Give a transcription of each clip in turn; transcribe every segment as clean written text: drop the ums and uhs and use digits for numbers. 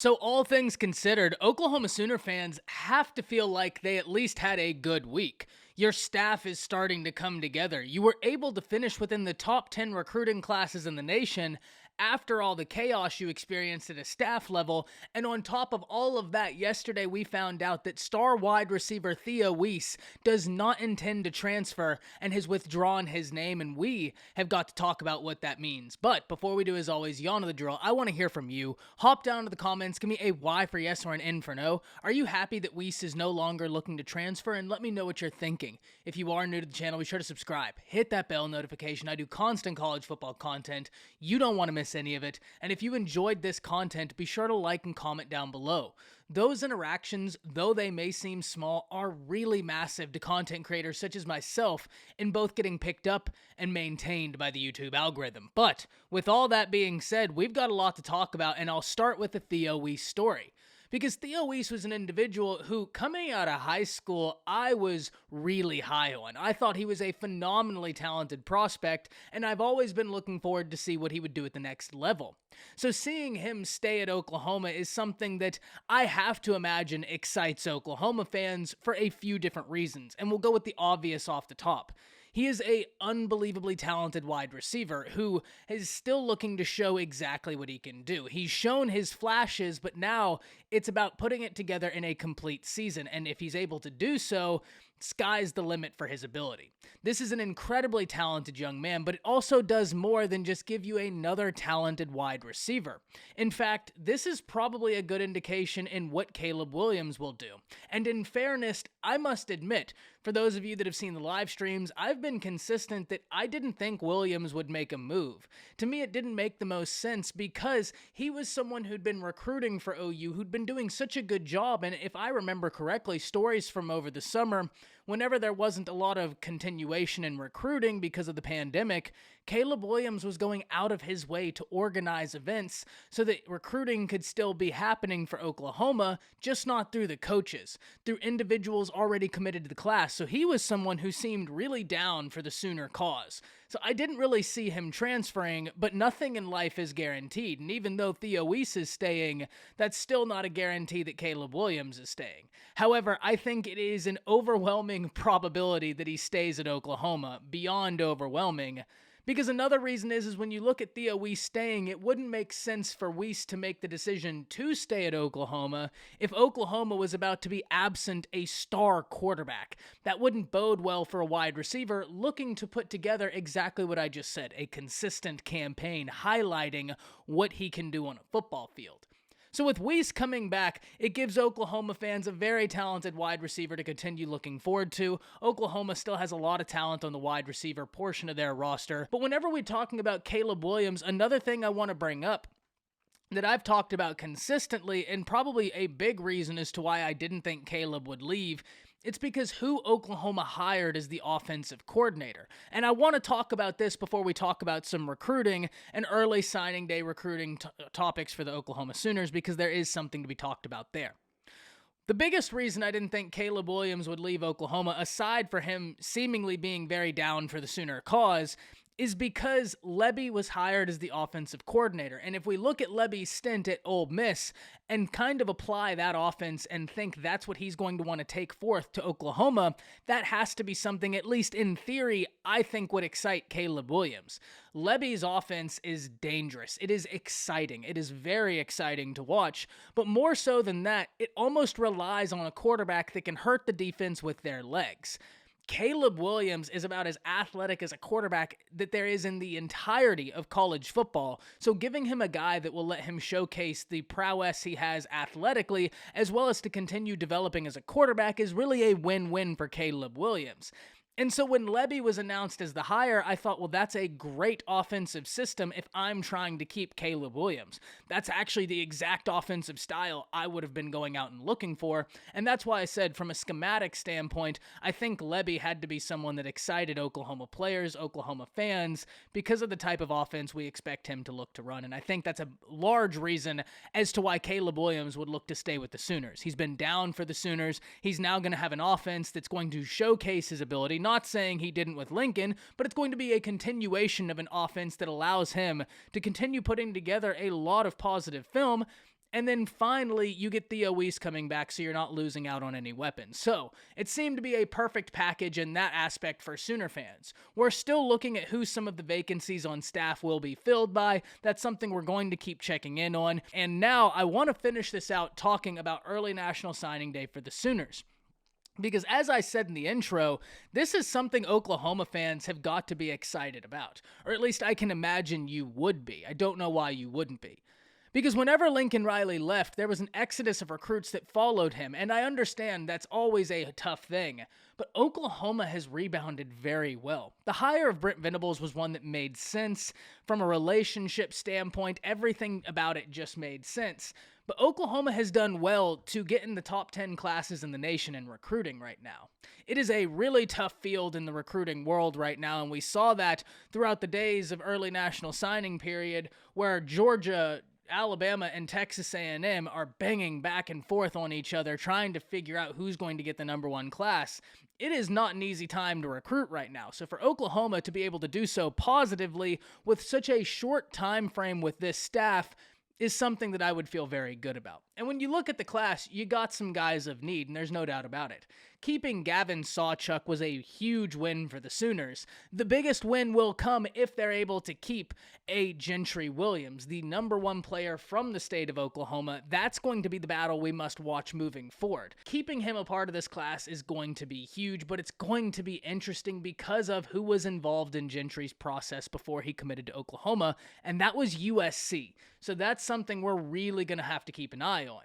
So, all things considered, Oklahoma Sooner fans have to feel like they at least had a good week. Your staff is starting to come together. You were able to finish within the top 10 recruiting classes in the nation after all the chaos you experienced at a staff level. And on top of all of that, yesterday we found out that star wide receiver Theo Wease does not intend to transfer and has withdrawn his name. And we have got to talk about what that means. But before we do, as always, y'all know the drill. I want to hear from you. Hop down to the comments. Give me a Y for yes or an N for no. Are you happy that Wease is no longer looking to transfer? And let me know what you're thinking. If you are new to the channel, be sure to subscribe. Hit that bell notification. I do constant college football content. You don't want to miss any of it. And if you enjoyed this content, be sure to like and comment down below. Those interactions, though they may seem small, are really massive to content creators such as myself in both getting picked up and maintained by the YouTube algorithm. But with all that being said, we've got a lot to talk about, and I'll start with the Theo Wease story. Because Theo Wease was an individual who, coming out of high school, I was really high on. I thought he was a phenomenally talented prospect, and I've always been looking forward to see what he would do at the next level. So seeing him stay at Oklahoma is something that I have to imagine excites Oklahoma fans for a few different reasons, and we'll go with the obvious off the top. He is a unbelievably talented wide receiver who is still looking to show exactly what he can do. He's shown his flashes, but now it's about putting it together in a complete season. And if he's able to do so, sky's the limit for his ability. This is an incredibly talented young man, but it also does more than just give you another talented wide receiver. In fact, this is probably a good indication in what Caleb Williams will do. And in fairness, I must admit, for those of you that have seen the live streams, I've been consistent that I didn't think Williams would make a move. To me, it didn't make the most sense because he was someone who'd been recruiting for OU, who'd been doing such a good job. And if I remember correctly, stories from over the summer, whenever there wasn't a lot of continuation in recruiting because of the pandemic, Caleb Williams was going out of his way to organize events so that recruiting could still be happening for Oklahoma, just not through the coaches, through individuals already committed to the class. So he was someone who seemed really down for the Sooner cause. So I didn't really see him transferring, but nothing in life is guaranteed. And even though Theo Wease is staying, that's still not a guarantee that Caleb Williams is staying. However, I think it is an overwhelming probability that he stays at Oklahoma, beyond overwhelming. Because another reason is when you look at Theo Wease staying, it wouldn't make sense for Wease to make the decision to stay at Oklahoma if Oklahoma was about to be absent a star quarterback. That wouldn't bode well for a wide receiver looking to put together exactly what I just said, a consistent campaign highlighting what he can do on a football field. So with Wease coming back, it gives Oklahoma fans a very talented wide receiver to continue looking forward to. Oklahoma still has a lot of talent on the wide receiver portion of their roster. But whenever we're talking about Caleb Williams, another thing I want to bring up that I've talked about consistently, and probably a big reason as to why I didn't think Caleb would leave, it's because who Oklahoma hired as the offensive coordinator. And I want to talk about this before we talk about some recruiting and early signing day recruiting topics for the Oklahoma Sooners, because there is something to be talked about there. The biggest reason I didn't think Caleb Williams would leave Oklahoma, aside for him seemingly being very down for the Sooner cause, is because Lebby was hired as the offensive coordinator. And if we look at Lebby's stint at Ole Miss and kind of apply that offense and think that's what he's going to want to take forth to Oklahoma, that has to be something, at least in theory, I think would excite Caleb Williams. Lebby's offense is dangerous. It is exciting. It is very exciting to watch. But more so than that, it almost relies on a quarterback that can hurt the defense with their legs. Caleb Williams is about as athletic as a quarterback that there is in the entirety of college football, so giving him a guy that will let him showcase the prowess he has athletically, as well as to continue developing as a quarterback, is really a win-win for Caleb Williams. And so when Lebby was announced as the hire, I thought, well, that's a great offensive system if I'm trying to keep Caleb Williams. That's actually the exact offensive style I would have been going out and looking for. And that's why I said, from a schematic standpoint, I think Lebby had to be someone that excited Oklahoma players, Oklahoma fans, because of the type of offense we expect him to look to run. And I think that's a large reason as to why Caleb Williams would look to stay with the Sooners. He's been down for the Sooners. He's now going to have an offense that's going to showcase his ability. Not saying he didn't with Lincoln, but it's going to be a continuation of an offense that allows him to continue putting together a lot of positive film And then finally, you get Theo Wease coming back, so you're not losing out on any weapons. So, it seemed to be a perfect package in that aspect for Sooner fans. We're still looking at who some of the vacancies on staff will be filled by. That's something we're going to keep checking in on. And now, I want to finish this out talking about early National Signing Day for the Sooners. Because as I said in the intro, this is something Oklahoma fans have got to be excited about. Or at least I can imagine you would be. I don't know why you wouldn't be. Because whenever Lincoln Riley left, there was an exodus of recruits that followed him, and I understand that's always a tough thing, but Oklahoma has rebounded very well. The hire of Brent Venables was one that made sense. From a relationship standpoint, everything about it just made sense. But Oklahoma has done well to get in the top 10 classes in the nation in recruiting right now. It is a really tough field in the recruiting world right now, and we saw that throughout the days of early national signing period where Georgia, Alabama, and Texas A&M are banging back and forth on each other trying to figure out who's going to get the number one class. It is not an easy time to recruit right now. So for Oklahoma to be able to do so positively with such a short time frame with this staff is something that I would feel very good about. And when you look at the class, you got some guys of need, and there's no doubt about it. Keeping Gavin Sawchuk was a huge win for the Sooners. The biggest win will come if they're able to keep a Gentry Williams, the number one player from the state of Oklahoma. That's going to be the battle we must watch moving forward. Keeping him a part of this class is going to be huge, but it's going to be interesting because of who was involved in Gentry's process before he committed to Oklahoma, and that was USC. So that's something we're really going to have to keep an eye on.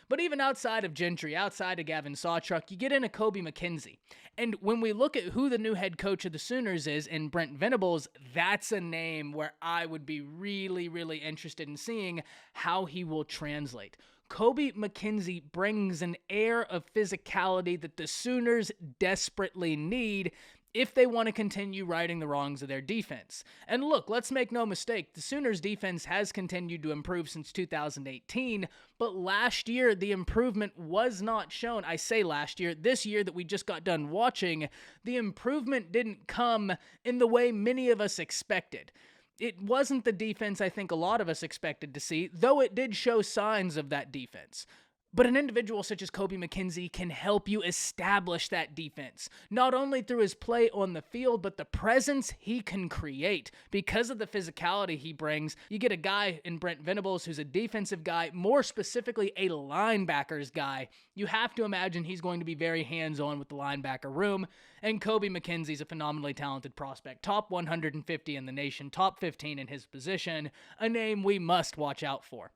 But even outside of Gentry, outside of Gavin Sawchuk, you get into Kobe McKenzie. And when we look at who the new head coach of the Sooners is in Brent Venables, that's a name where I would be really, really interested in seeing how he will translate. Kobe McKenzie brings an air of physicality that the Sooners desperately need if they want to continue righting the wrongs of their defense. And look, let's make no mistake, the Sooners' defense has continued to improve since 2018, but last year the improvement was not shown. I say last year, this year that we just got done watching, the improvement didn't come in the way many of us expected. It wasn't the defense I think a lot of us expected to see, though it did show signs of that defense. But an individual such as Kobe McKenzie can help you establish that defense, not only through his play on the field, but the presence he can create. Because of the physicality he brings, you get a guy in Brent Venables who's a defensive guy, more specifically a linebackers guy. You have to imagine he's going to be very hands-on with the linebacker room, and Kobe McKenzie's a phenomenally talented prospect. Top 150 in the nation, top 15 in his position, a name we must watch out for.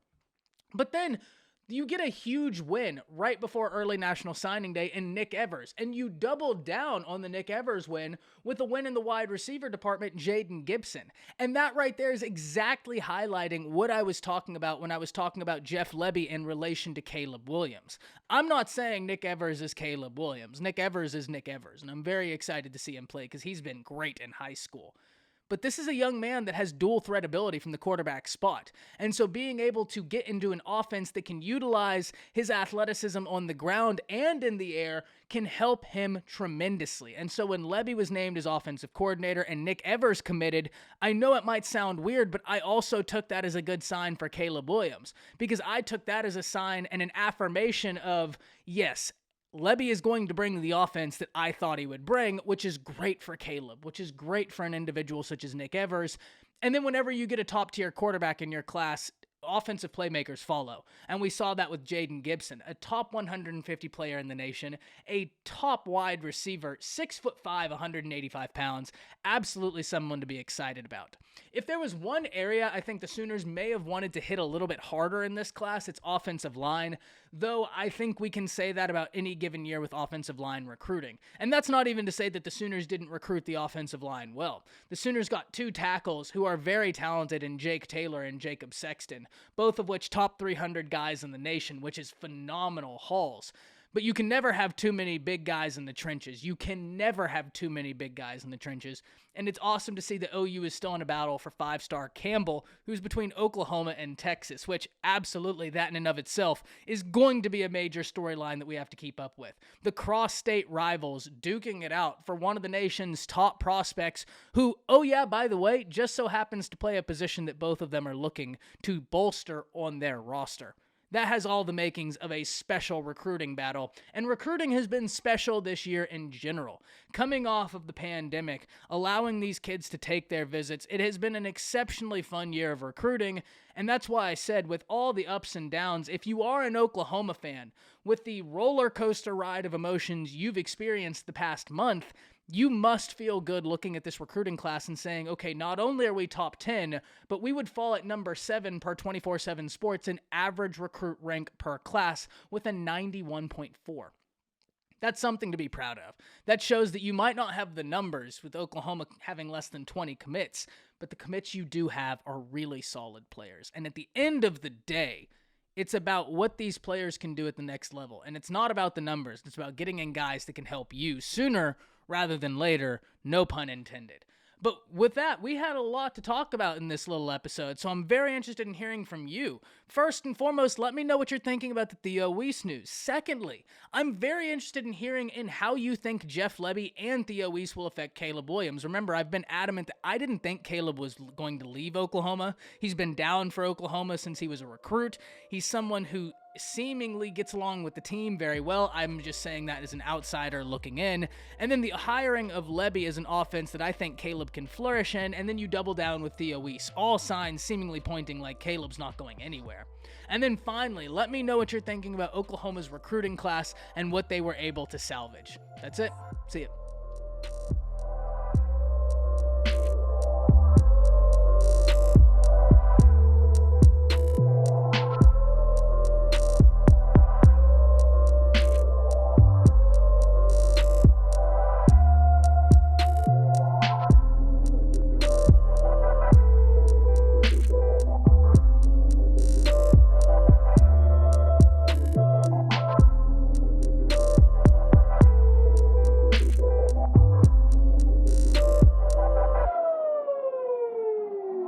But then you get a huge win right before early National Signing Day in Nick Evers, and you double down on the Nick Evers win with a win in the wide receiver department, Jaden Gibson. And that right there is exactly highlighting what I was talking about when I was talking about Jeff Lebby in relation to Caleb Williams. I'm not saying Nick Evers is Caleb Williams. Nick Evers is Nick Evers, and I'm very excited to see him play because he's been great in high school. But this is a young man that has dual threat ability from the quarterback spot. And so being able to get into an offense that can utilize his athleticism on the ground and in the air can help him tremendously. And so when Lebby was named as offensive coordinator and Nick Evers committed, I know it might sound weird, but I also took that as a good sign for Caleb Williams, because I took that as a sign and an affirmation of, yes, Lebby is going to bring the offense that I thought he would bring, which is great for Caleb, which is great for an individual such as Nick Evers. And then whenever you get a top-tier quarterback in your class, offensive playmakers follow. And we saw that with Jaden Gibson, a top 150 player in the nation, a top wide receiver, 6'5", 185 pounds, absolutely someone to be excited about. If there was one area I think the Sooners may have wanted to hit a little bit harder in this class, it's offensive line, though I think we can say that about any given year with offensive line recruiting. And that's not even to say that the Sooners didn't recruit the offensive line well. The Sooners got two tackles who are very talented in Jake Taylor and Jacob Sexton, both of which top 300 guys in the nation, which is phenomenal hauls. But you can never have too many big guys in the trenches. You can never have too many big guys in the trenches. And it's awesome to see that OU is still in a battle for five-star Campbell, who's between Oklahoma and Texas, which absolutely, that in and of itself, is going to be a major storyline that we have to keep up with. The cross-state rivals duking it out for one of the nation's top prospects who, oh yeah, by the way, just so happens to play a position that both of them are looking to bolster on their roster. That has all the makings of a special recruiting battle, and recruiting has been special this year in general. Coming off of the pandemic, allowing these kids to take their visits, it has been an exceptionally fun year of recruiting, and that's why I said with all the ups and downs, if you are an Oklahoma fan, with the roller coaster ride of emotions you've experienced the past month, you must feel good looking at this recruiting class and saying, okay, not only are we top 10, but we would fall at number 7 per 24/7 Sports in average recruit rank per class with a 91.4. That's something to be proud of. That shows that you might not have the numbers with Oklahoma having less than 20 commits, but the commits you do have are really solid players. And at the end of the day, it's about what these players can do at the next level. And it's not about the numbers. It's about getting in guys that can help you sooner rather than later, no pun intended. But with that, we had a lot to talk about in this little episode, so I'm very interested in hearing from you. First and foremost, let me know what you're thinking about the Theo Wease news. Secondly, I'm very interested in hearing in how you think Jeff Lebby and Theo Wease will affect Caleb Williams. Remember, I've been adamant that I didn't think Caleb was going to leave Oklahoma. He's been down for Oklahoma since he was a recruit. He's someone who seemingly gets along with the team very well. I'm just saying that as an outsider looking in. And then the hiring of Lebby as an offense that I think Caleb can flourish in, and then you double down with Theo Wease. All signs seemingly pointing like Caleb's not going anywhere. And then finally, let me know what you're thinking about Oklahoma's recruiting class and what they were able to salvage. That's it. See ya.